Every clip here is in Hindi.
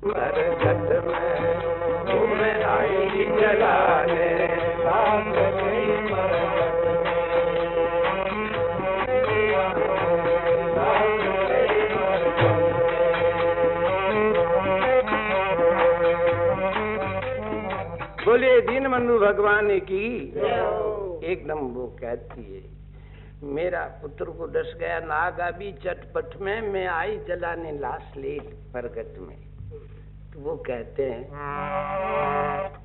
मरघट में घूम आई जलाने लाग गई मरघट में लाग गई मरघट में। बोले दीनबंधु भगवान की एकदम वो कहती है, मेरा पुत्र को डस गया नाग अभी चटपट में, मैं आई जलाने लाश लेट प्रगट में। तो वो कहते हैं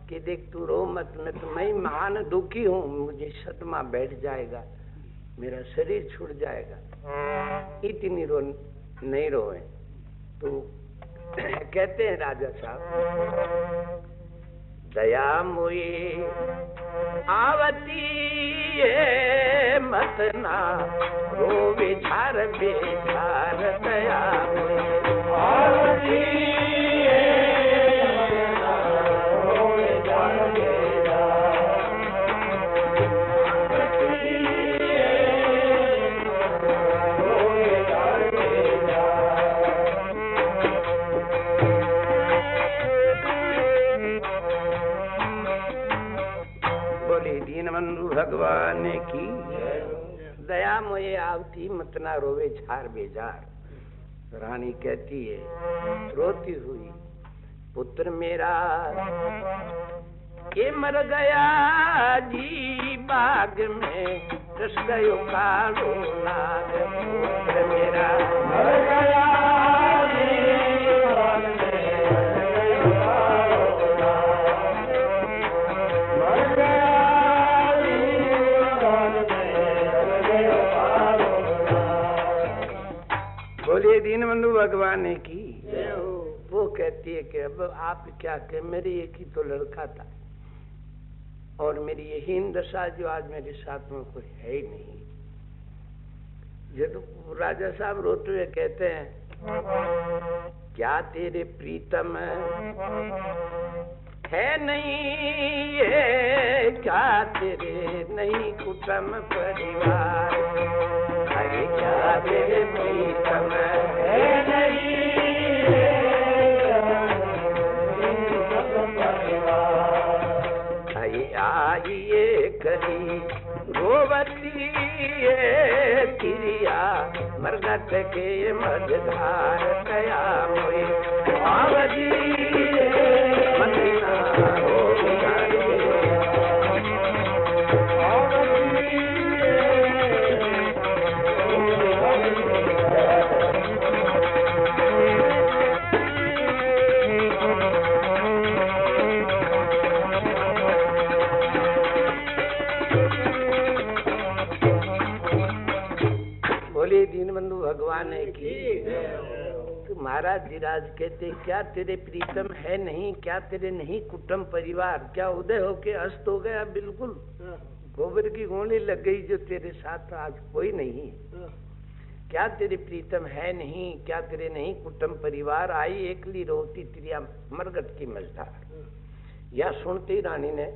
कि देख तू रो मत, मैं महान दुखी हूँ, मुझे सदमा बैठ जाएगा, मेरा शरीर छूट जाएगा, इतनी रो नहीं रोए। तो कहते हैं राजा साहब, दया मोये आवती है मत ना रो विचार बेचार, दया मोये आवती है मत ना रो विचार बेचार, आवती है रो विचार बेचार। दीनबंधु भगवान की दया मोये आवती मत ना रोवे झार बेजार। रानी कहती है रोती हुई, पुत्र मेरा ये मर गया जी बाग में, रस गयो कालो नाग, पुत्र मेरा मर गया जी बाग में, बोलिए दीनबंधु भगवान की। वो कहती है कि अब आप क्या कहें, मेरी एक ही तो लड़का था और मेरी ये हीन दशा जो आज मेरे साथ में कोई है ही नहीं। ये तो राजा साहब रोते हुए कहते हैं, क्या तेरे प्रीतम है नहीं ये, क्या तेरे नहीं कुटुंब परिवार, अरे क्या तेरे प्रीतम है नहीं आइए कहीं गोवती तिरिया मरघट के मझधार, दया मोये आवती मदीना हो दीनबंधु भगवान की। तो महाराज धीराज कहते, क्या तेरे प्रीतम है नहीं, क्या तेरे नहीं कुटुंब परिवार, क्या उदय होके अस्त हो गया बिल्कुल, गोबर की गोली लग गई जो तेरे साथ आज कोई नहीं, क्या तेरे प्रीतम है नहीं, क्या तेरे नहीं कुटुंब परिवार, आई एकली रोती त्रिया मरघट की मझधार। या सुनते ही रानी ने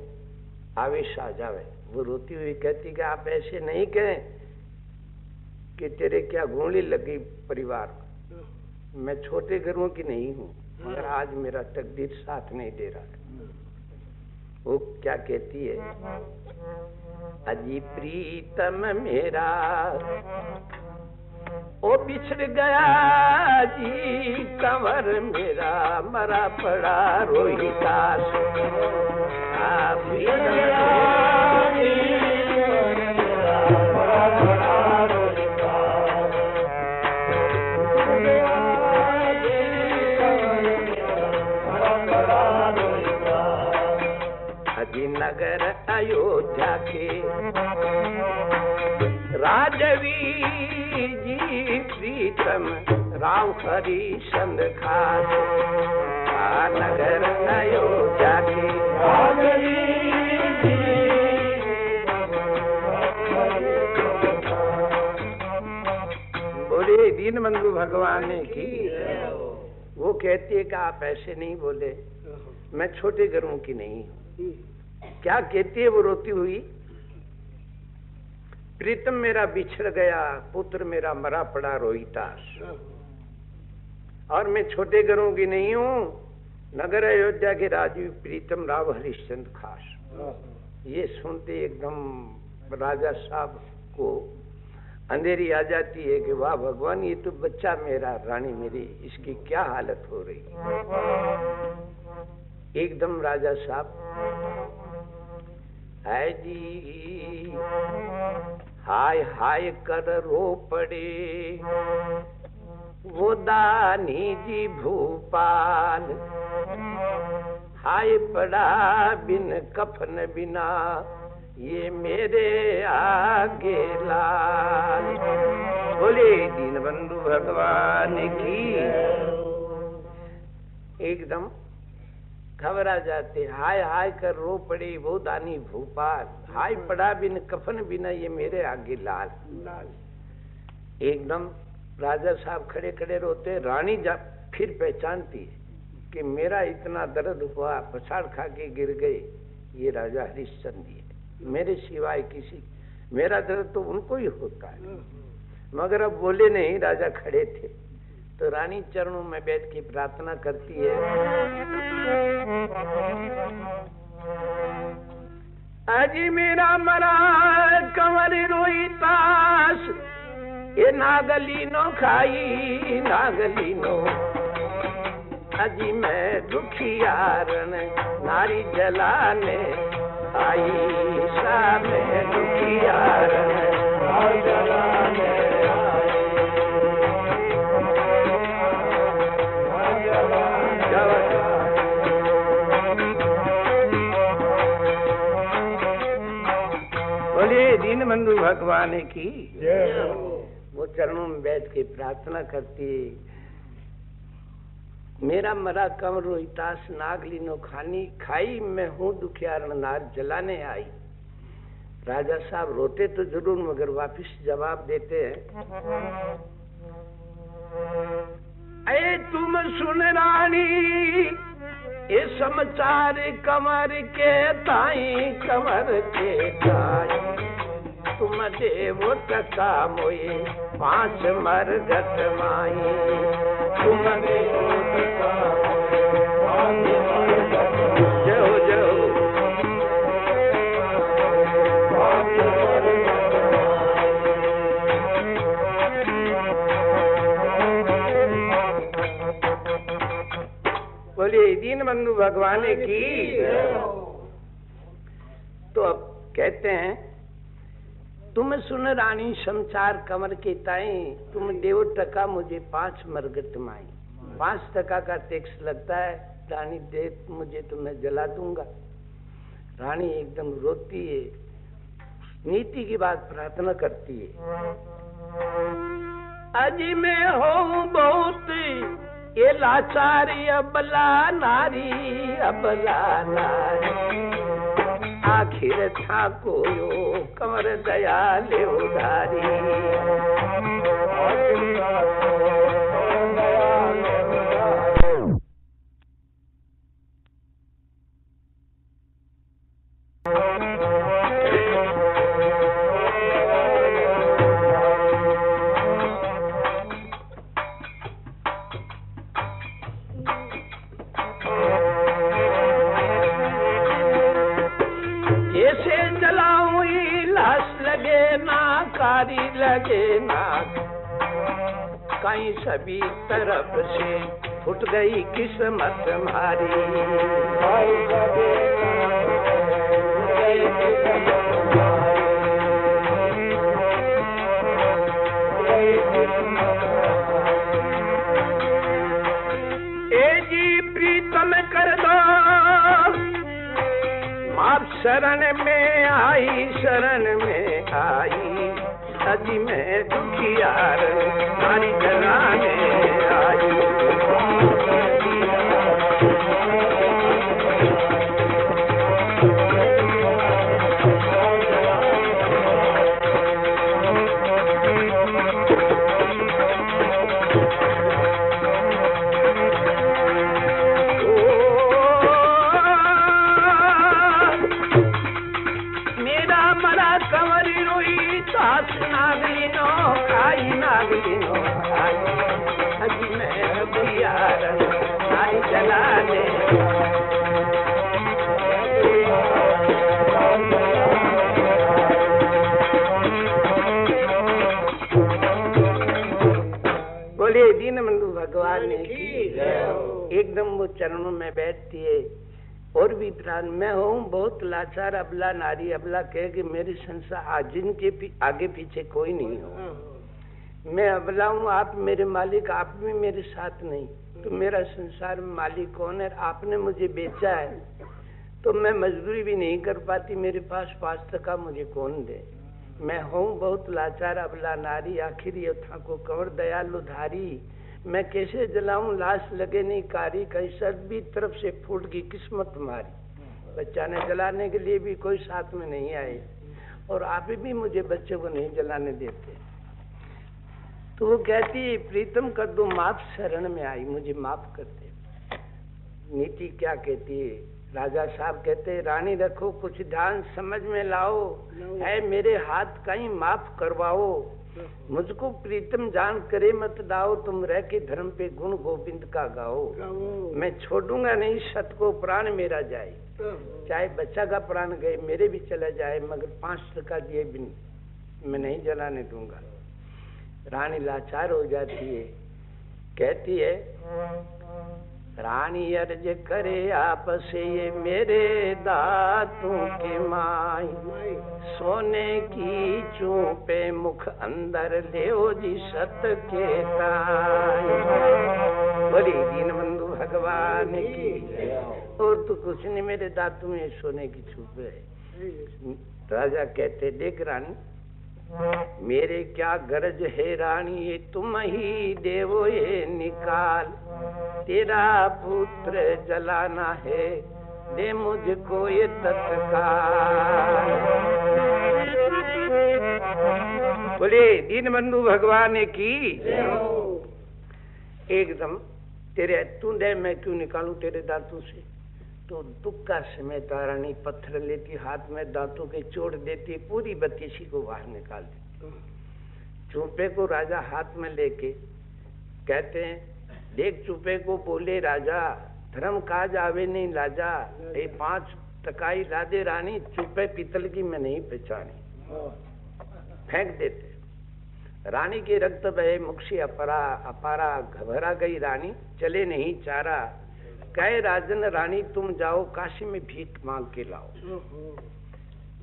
आवेश आ जावे, वो रोती हुई कहती कि आप ऐसे नहीं कहें कि तेरे क्या गोली लग गई परिवार, मैं छोटे घरों की नहीं हूँ, मगर आज मेरा तकदीर साथ नहीं दे रहा। वो क्या कहती है, अजी प्रीतम मेरा ओ बिछड़ गया जी कंवर मेरा, मरा पड़ा रोहिदास, नगर अयोध्या के राजवीर जी प्रीतम राव हरिश्चंद खास, नगर अयोध्या के राजवीर जी। बोले दीनबंधु भगवान की। वो कहती है कि आप ऐसे नहीं बोले, मैं छोटे घरों की नहीं हूँ। क्या कहती है वो रोती हुई, प्रीतम मेरा बिछड़ गया, पुत्र मेरा मरा पड़ा रोहितास, और मैं छोटे घरों की नहीं हूँ, नगर अयोध्या के राजीव प्रीतम राव हरिश्चंद्र खास, ये सुनते एकदम राजा साहब को अंधेरी आ जाती है कि वाह भगवान, ये तो बच्चा मेरा, रानी मेरी, इसकी क्या हालत हो रही। एकदम राजा साहब है जी हाय हाय कर रो पड़े, वो दानी जी भूपाल, हाय पड़ा बिन कफन बिना ये मेरे आगे लाल। बोले दीनबंधु भगवान की। एकदम घबरा जाते, हाय हाय कर रो पड़े वो दानी भूपाल, हाय पड़ा बिन कफन बिना ये मेरे आगे लाल। एकदम राजा साहब खड़े खड़े रोते। रानी जा फिर पहचानती है कि मेरा इतना दर्द हुआ, पछाड़ खा के गिर गए, ये राजा हरिश्चंद्र है, मेरे सिवाय किसी, मेरा दर्द तो उनको ही होता है। मगर अब बोले नहीं, राजा खड़े थे। तो रानी चरणों में बैठ के प्रार्थना करती है, अजी मेरा मरा कंवर रोई तास, ये नागलीनो खाई नागलीनो, अजी मैं दुखियारन नारी जलाने आई, सा मैं दुखियारन नारी जलाने आई। बोले दीनबंधु भगवान की। वो चरणों में बैठ के प्रार्थना करती, मेरा मरा कम रोहितास नागलीनो खानी खाई, मैं हूँ दुखियारण नार जलाने आई। राजा साहब रोते तो जरूर मगर वापिस जवाब देते हैं, अरे तुम सुन रानी ये समाचार कमर के ताई, कमर के ताई, तुम देवो टका मोए 5 मरगट माई, तुम देवो टका मोए 5 मरगट, जय जय बोलिए दीनबंधु भगवान की। तो अब कहते हैं, तुम सुन रानी समाचार कमर के ताई, तुम देव टका मुझे 5 मरगट माई। 5 टका का टैक्स लगता है, रानी दे मुझे तो मैं जला दूंगा। रानी एकदम रोती है, नीति की बात प्रार्थना करती है, अजी मैं हूँ बहुत ये लाचारी अबला नारी, अबला नारी, आखिर था कोयो कमर दयाले उधारी। लगे ना कहीं सभी तरफ से फुट गई किस्मत हमारी। ए जी प्रीतम कर दो माप, शरण में आई, शरण में आई, अजी मैं दुखियार नारी जलाने आई। नारी जलाने बोलिए दीनबंधु भगवान की एकदम वो चरणों में बैठती है और भी प्राण मैं हूँ बहुत लाचार अबला नारी। अबला कह के मेरे संसार जिनके आगे पीछे कोई नहीं हो। मैं अबला हूँ, आप मेरे मालिक, आप भी मेरे साथ नहीं, तो मेरा संसार में मालिक कौन है? आपने मुझे बेचा है तो मैं मजदूरी भी नहीं कर पाती, मेरे पास 5 टका मुझे कौन दे? मैं हूँ बहुत लाचार अबला नारी, आखिर योथा को कंवर दयालु धारी। मैं कैसे जलाऊं लाश लगे नहीं कारी, कहीं सभी तरफ से फूट की किस्मत तुम्हारी। बच्चा ने जलाने के लिए भी कोई साथ में नहीं आए और आप भी मुझे बच्चे को नहीं जलाने देते। तो वो कहती प्रीतम कर दो माफ, शरण में आई मुझे माफ कर दे। नीति क्या कहती है? राजा साहब कहते रानी रखो कुछ ध्यान समझ में लाओ, है मेरे हाथ कहीं माफ करवाओ। मुझको प्रीतम जान करे मत दाओ, तुम रह के धर्म पे गुण गोविंद का गाओ। मैं छोड़ूंगा नहीं सत को प्राण मेरा जाए, चाहे बच्चा का प्राण गए मेरे भी चला जाए, मगर 5 टका दिए बिन मैं नहीं जलाने दूंगा। रानी लाचार हो जाती है, कहती है रानी अर्ज करे आपस ये मेरे दांतों के माई, सोने की चूपे मुख अंदर ले जी सत के ताई। बोली दीनबंधु भगवान की। और तो कुछ नहीं, मेरे दांतों में सोने की चूपे है। राजा कहते देख रानी मेरे क्या गरज है रानी, ये तुम ही देवो ये निकाल। तेरा पुत्र जलाना है दे मुझको ये तत्काल। बोले दीनबंधु भगवान की। एकदम तेरे तू दे मैं क्यों निकालूं तेरे दांतों से? तो दुख का समय तारानी पत्थर लेती, हाथ में दांतों के चोट देती, पूरी बत्तीसी को बाहर निकाल देती। चूपे को राजा हाथ में लेके कहते हैं देख चूपे को बोले राजा, धर्म काज आवे नहीं लाजा, ये 5 टकाई ला दे रानी, चूपे पीतल की मैं नहीं पहचानी। फेंक देते। रानी के रक्त बहे मुख से अपारा, घबरा गई रानी चले नहीं चारा। कहे राजन रानी तुम जाओ काशी में भीख मांग के लाओ।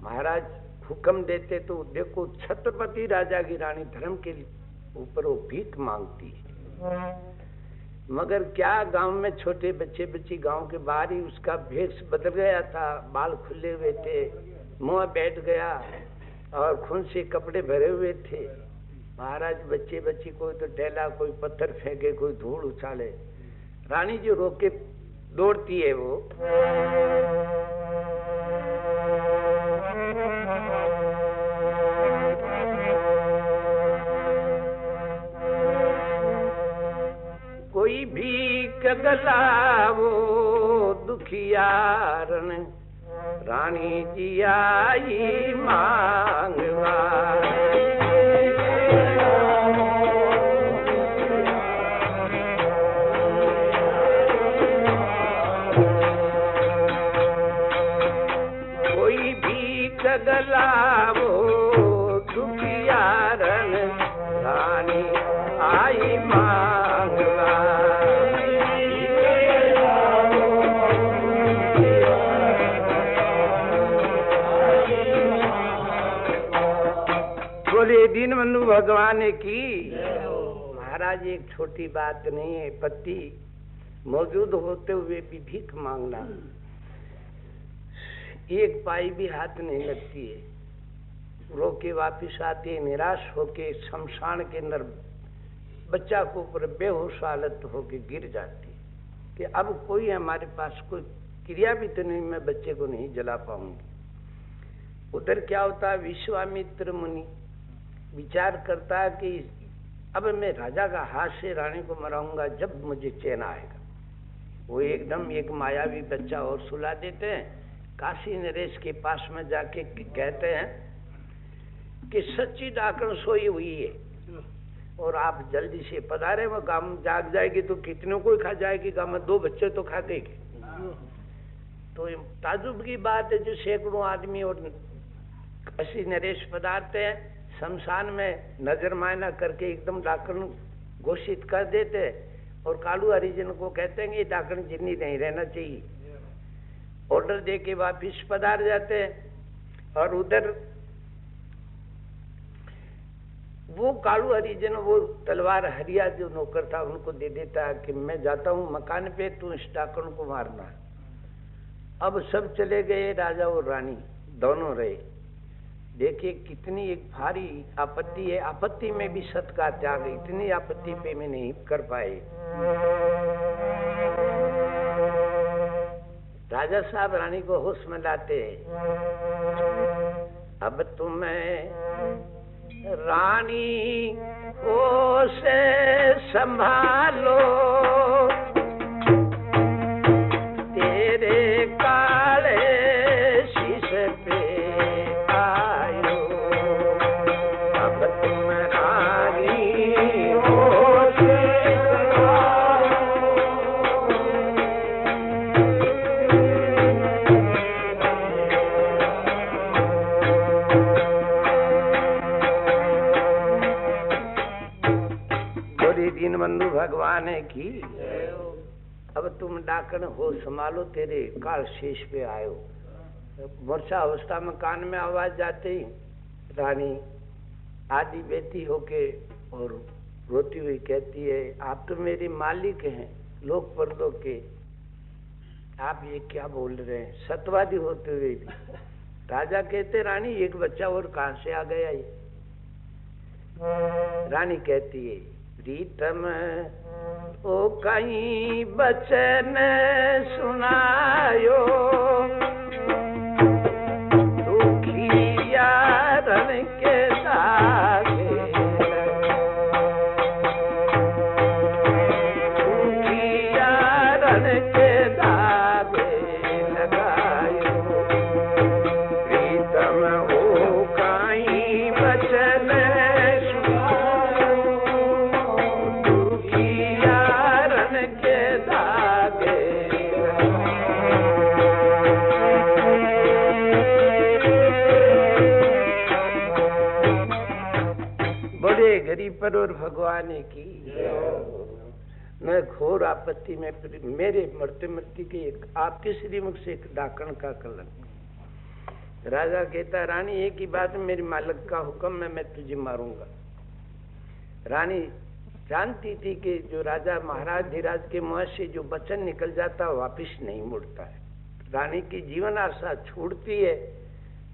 महाराज हुक्म देते तो देखो छत्रपति राजा की रानी धर्म के ऊपर वो भीख मांगती है, मगर क्या गांव में छोटे बच्चे बच्ची गांव के बाहर ही उसका भेष बदल गया था, बाल खुले हुए थे, मुंह बैठ गया और खून से कपड़े भरे हुए थे। महाराज बच्चे बच्ची कोई तो टहला, कोई पत्थर फेंके, कोई धूल उछाले, रानी जो रोके दौड़ती है वो। कोई भी कगलावो दुखियारन, रानी जी आई मांगवा। गलावो दुखियारन, रानी आई मांगवा। बोले दीनबंधु भगवान की। महाराज एक छोटी बात नहीं है, पति मौजूद होते हुए भी भीख मांगना, एक पाई भी हाथ नहीं लगती है। रो के वापिस आते निराश होके शमशान के अंदर बच्चा को ऊपर बेहोश हालत होके गिर जाती कि अब कोई हमारे पास कोई क्रिया भी तो नहीं, मैं बच्चे को नहीं जला पाऊंगी। उधर क्या होता, विश्वामित्र मुनि विचार करता कि अब मैं राजा का हाथ से रानी को मराऊंगा जब मुझे चैन आएगा। वो एकदम एक मायावी बच्चा और सुला देते हैं। काशी नरेश के पास में जाके कहते हैं कि सच्ची डाकण सोई हुई है और आप जल्दी से पधारे, वो गांव जाग जाएगी तो कितनों को खा जाएगी, गांव में 2 बच्चे तो खा गए। तो ताजुब की बात है, जो सैकड़ों आदमी और 80 नरेश पधारते हैं, शमशान में नजर मायना करके एकदम डाकन घोषित कर देते, और कालू हरिजन को कहते हैं ये डाकन जिन्नी नहीं रहना चाहिए, ऑर्डर दे के वापिस पधार जाते हैं। और उधर वो कालू हरिजन वो तलवार हरिया जो नौकर था उनको दे देता है कि मैं जाता हूँ मकान पे, तू इस डाकन को मारना। अब सब चले गए, राजा और रानी दोनों रहे। देखिए कितनी एक भारी आपत्ति है, आपत्ति में भी सत का त्याग, इतनी आपत्ति पे मैं नहीं कर पाए। राजा साहब रानी को होश में लाते, अब तुम्हें रानी होश संभालो, तेरे काले शीश पे आयो, अब तुम रानी होश दीनबंधु भगवान की। अब तुम डाकन हो संभालो, तेरे काल शेष पे आयो। मूर्छा अवस्था में कान में आवाज जाते ही रानी आदि बेटी होके और रोती हुई कहती है, आप तो मेरे मालिक हैं लोक परलोक के, आप ये क्या बोल रहे हैं, सत्यवादी होते हुए भी। राजा कहते, रानी एक बच्चा और कहां से आ गया ये? रानी कहती है, प्रीतम ओ कहीं बचन सुनायो, दुखिया रन के धागे, दुखिया रन के धागे लगायो, प्रीतम ओ कहीं बचन पर और भगवान की। मैं घोर आपत्ति में, मेरे मरते मरती के आपके श्रीमुख से एक डाकण का कलंक। राजा कहता, रानी एक ही बात, मेरी मालिक का हुक्म है, मैं तुझे मारूंगा। रानी जानती थी कि जो राजा महाराज धीराज के मुंह से जो वचन निकल जाता है वापिस नहीं मुड़ता है। रानी की जीवन आशा छूटती है,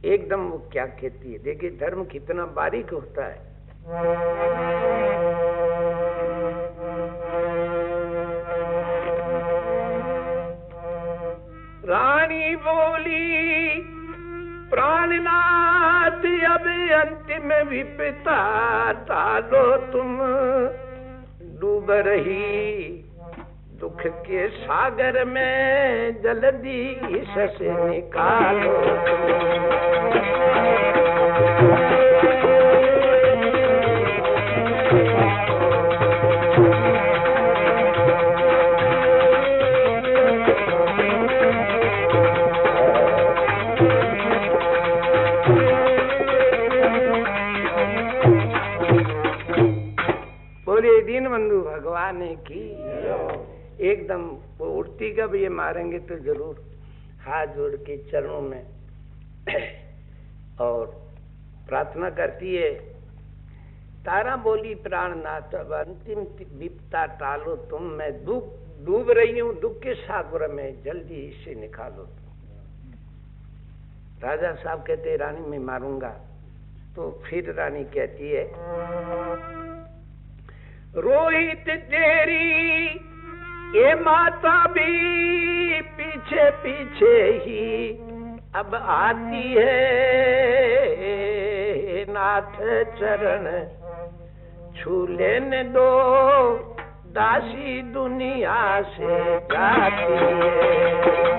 एकदम वो क्या कहती है। देखिए धर्म कितना बारीक होता है। रानी बोली, प्राणनाथ अब अंतिम विपता टालो, तुम डूब रही दुख के सागर में, जल्दी इससे निकालो। दीनबंधु भगवान की। एकदम वो उठती कब ये मारेंगे तो जरूर, हाथ जोड़ के चरणों में और प्रार्थना करती है। तारा बोली, प्राणनाथ अब अंतिम विपता टालो, तुम मैं डूब रही हूँ दुख के सागर में, जल्दी इससे निकालो। राजा साहब कहते, रानी मैं मारूंगा। तो फिर रानी कहती है, रोहित तेरी ये माता भी पीछे पीछे ही अब आती है, नाथ चरण छू लेने दो, दासी दुनिया से जाती है।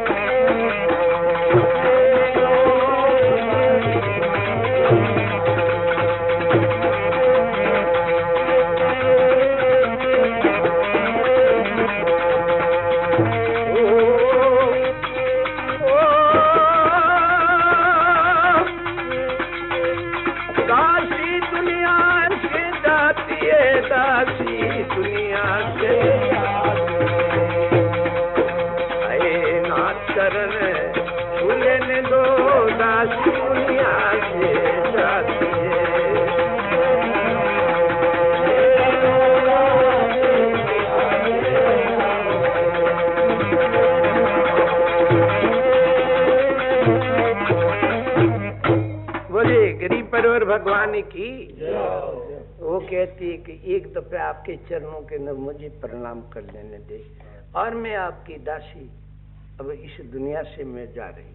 भगवान की। वो कहती है कि एक दफे आपके चरणों के अंदर मुझे प्रणाम कर लेने दे, और मैं आपकी दासी अब इस दुनिया से मैं जा रही।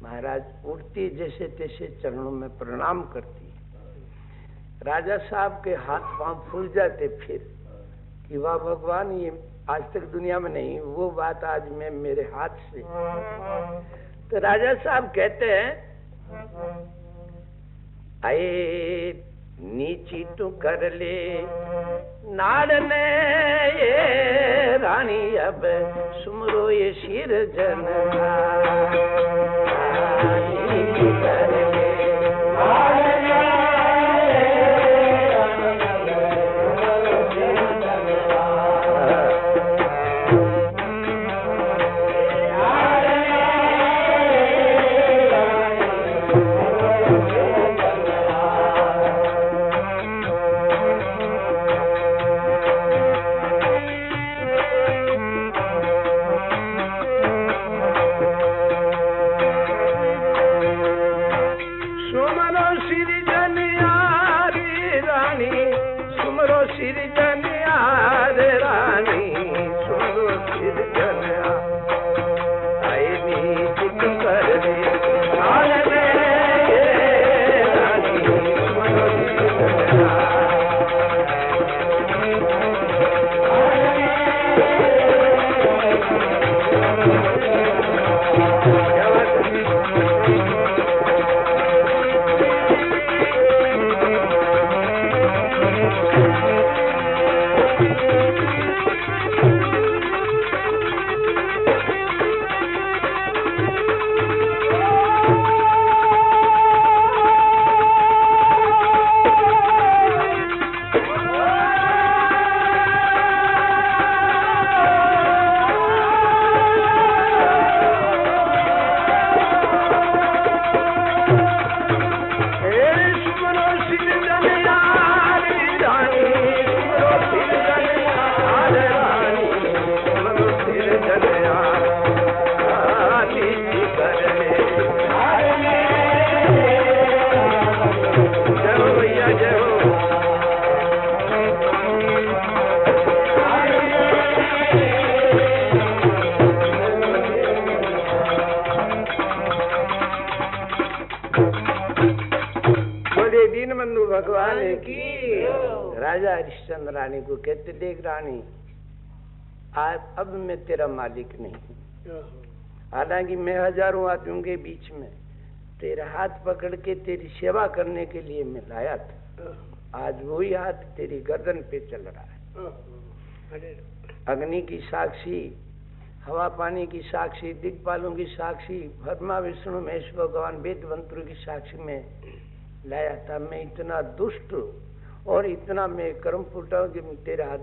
महाराज उठती जैसे तैसे चरणों में प्रणाम करती। राजा साहब के हाथ पांव फूल जाते फिर कि वाह भगवान, ये आज तक दुनिया में नहीं, वो बात आज मैं मेरे हाथ से। तो राजा साहब कहते हैं, आए नीची तू कर ले नाड़ने ये रानी, अब सुमरो ये सिर जन नीची कर ले भगवान की। राजा हरिश्चंद्र रानी को कहते, देख रानी, अब मैं तेरा मालिक नहीं हूँ, हालांकि मैं हजारों आदमियों के बीच में तेरा हाथ पकड़ के तेरी सेवा करने के लिए मैं लाया था। आज वही हाथ तेरी गर्दन पे चल रहा है। अग्नि की साक्षी, हवा पानी की साक्षी, दिक्पालों की साक्षी, ब्रह्मा विष्णु महेश भगवान वेद मंत्रों की साक्षी में लाया था। मैं इतना दुष्ट और इतना मैं कर्म फूटा हूँ कि मैं तेरे हाथ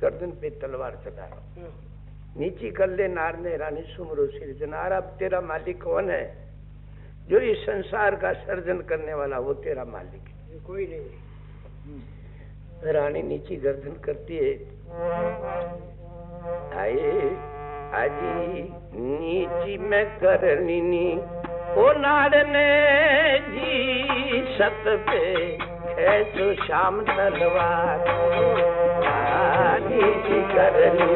गर्दन पे तलवार चला रहा हूँ। नीची कर ले नारने रानी सुमरो सिरजनार। अब तेरा मालिक कौन है? जो इस संसार का सर्जन करने वाला, वो तेरा मालिक है, कोई नहीं। रानी नीची गर्दन करती है, आए आजी नीची में करनी ओ नाड़ने जी सत पे है तो शाम तलवार नीची करनी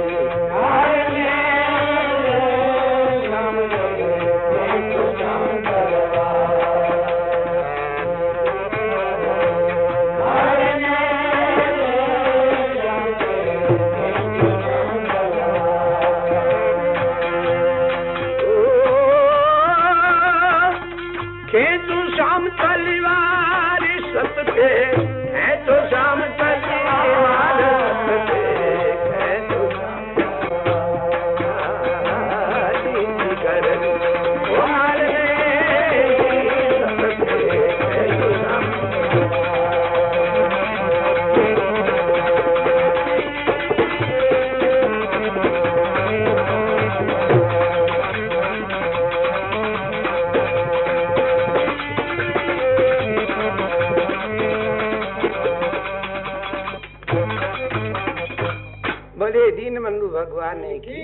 भगवान की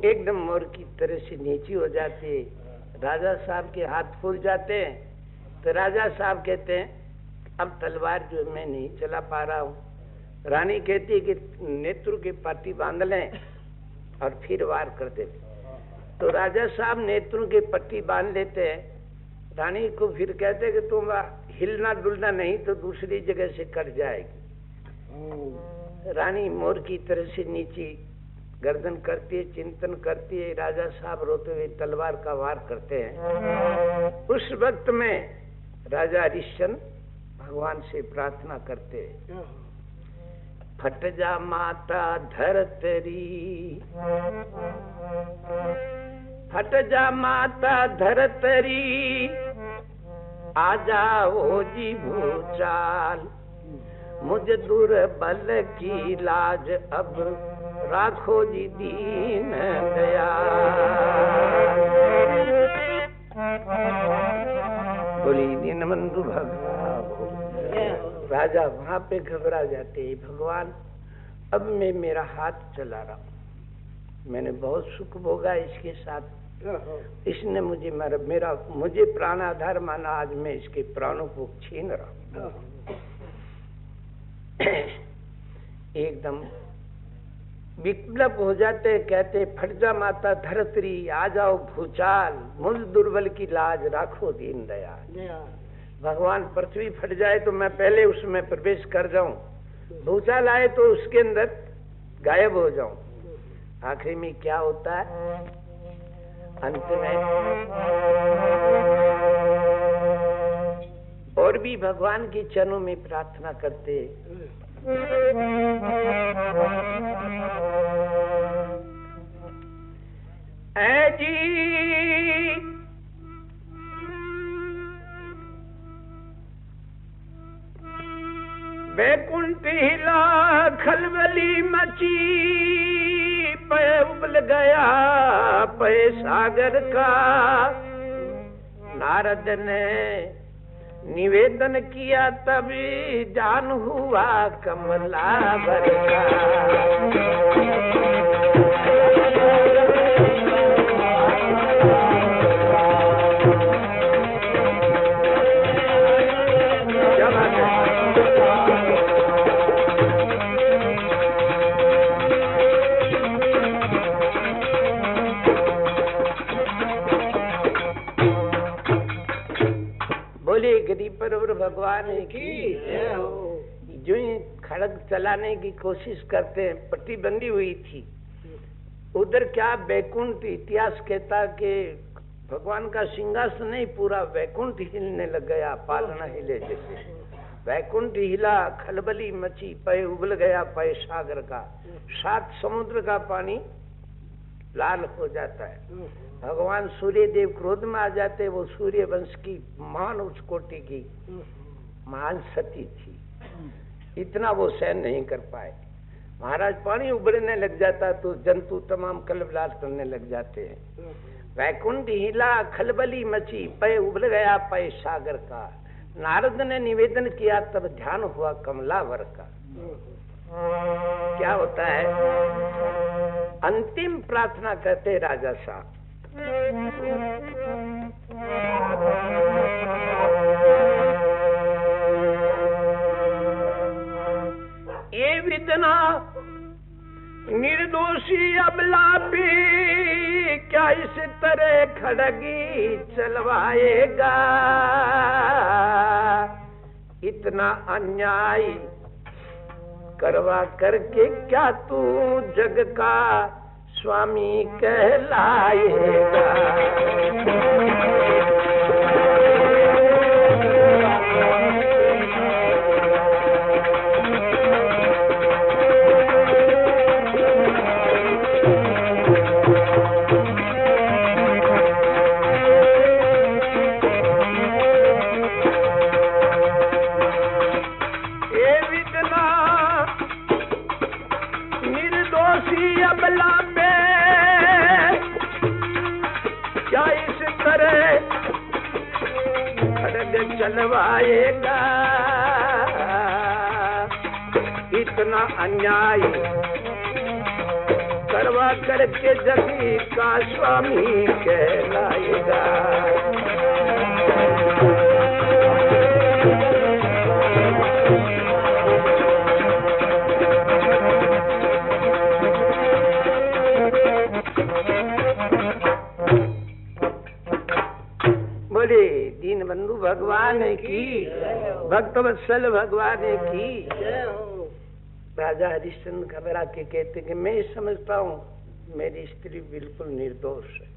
एकदम मोर की तरह से नीची हो जाती। राजा साहब के हाथ फूल जाते, तो राजा साहब कहते हैं अब तलवार जो मैं नहीं चला पा रहा हूँ। रानी कहती है कि नेत्र की पट्टी बांध लें और फिर वार कर देते। तो राजा साहब नेत्रों की पट्टी बांध लेते हैं। रानी को फिर कहते हैं कि तुम हिलना डुलना नहीं तो दूसरी जगह से कट जाएगी। रानी मोर की तरह से नीचे गर्दन करती है, चिंतन करती है। राजा साहब रोते हुए तलवार का वार करते हैं। उस वक्त में राजा हरिश्चंद्र भगवान से प्रार्थना करते हैं, फट जा माता धरतरी, फट जा माता धरतरी, आ जाओ जी भूचाल, मुझ दुर्बल की लाज अब राखो जी दीन दयाल। बोली दीनबंधु भगवान। राजा वहां पे घबरा जाते हैं, भगवान अब मैं मेरा हाथ चला रहा हूँ, मैंने बहुत सुख भोगा इसके साथ, इसने मुझे मुझे प्राणाधार माना, आज मैं इसके प्राणों को छीन रहा हूँ। एकदम विकल्प हो जाते, कहते फट जा माता धरतरी, आ जाओ भूचाल, मुझ दुर्बल की लाज राखो दीन दयाल। भगवान पृथ्वी फट जाए तो मैं पहले उसमें प्रवेश कर जाऊं, भूचाल आए तो उसके अंदर गायब हो जाऊं। आखिरी में क्या होता है, अंत में और भी भगवान के चरणों में प्रार्थना करते, ऐ जी बैकुंठ हिला खलबली मची, पे उबल गया पे सागर का, नारद ने निवेदन किया तभी जान हुआ कमलावर का। पर भगवान की जो ही खड़ग चलाने की कोशिश करते हैं, पट्टी बंधी हुई थी उधर, क्या बैकुंठ इतिहास कहता कि भगवान का सिंहासन नहीं, पूरा बैकुंठ हिलने लग गया, पालना हिले जैसे। बैकुंठ हिला खलबली मची, पे उबल गया पे सागर का, 7 समुद्र का पानी लाल हो जाता है। भगवान सूर्य देव क्रोध में आ जाते, वो सूर्य वंश की महान उच्च कोटि की महान सती थी, इतना वो सहन नहीं कर पाए। महाराज पानी उबलने लग जाता तो जंतु तमाम कलबलाल करने लग जाते हैं। वैकुंठ हिला खलबली मची, पे उबल गया पे सागर का, नारद ने निवेदन किया तब ध्यान हुआ कमलावर का। क्या होता है, अंतिम प्रार्थना करते राजा साहब, ये विदना निर्दोषी अबला भी क्या इस तरह खड़गी चलवाएगा, इतना अन्याय करवा करके क्या तू जग का स्वामी कहलाएगा। चलवाएगा, इतना अन्याय करवा करके जगी का स्वामी कहलाएगा। भगवान की, भक्तवत्सल भगवान की। राजा हरिश्चंद्र घबरा के कहते कि मैं समझता हूँ मेरी स्त्री बिल्कुल निर्दोष है।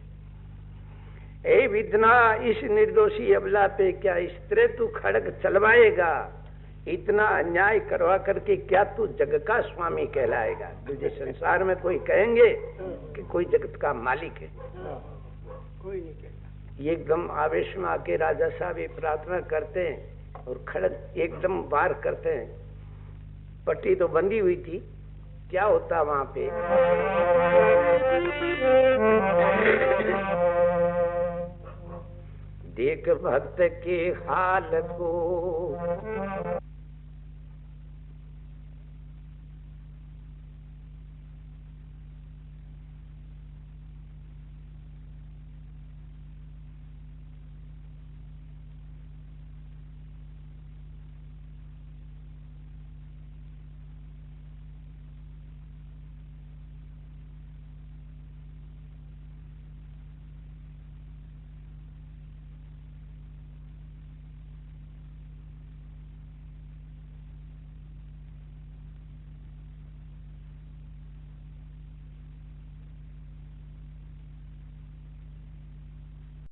हे विधना, इस निर्दोषी अबला पे क्या इस तरह तू खड़ग चलवाएगा? इतना अन्याय करवा करके क्या तू जग का स्वामी कहलाएगा? तुझे संसार में कोई कहेंगे कि कोई जगत का मालिक है? कोई नहीं कहता। ये एकदम आवेश में आके राजा साहब ये प्रार्थना करते हैं और खड़ग एकदम वार करते हैं। पट्टी तो बंधी हुई थी, क्या होता वहां पे? देख भक्त के हाल को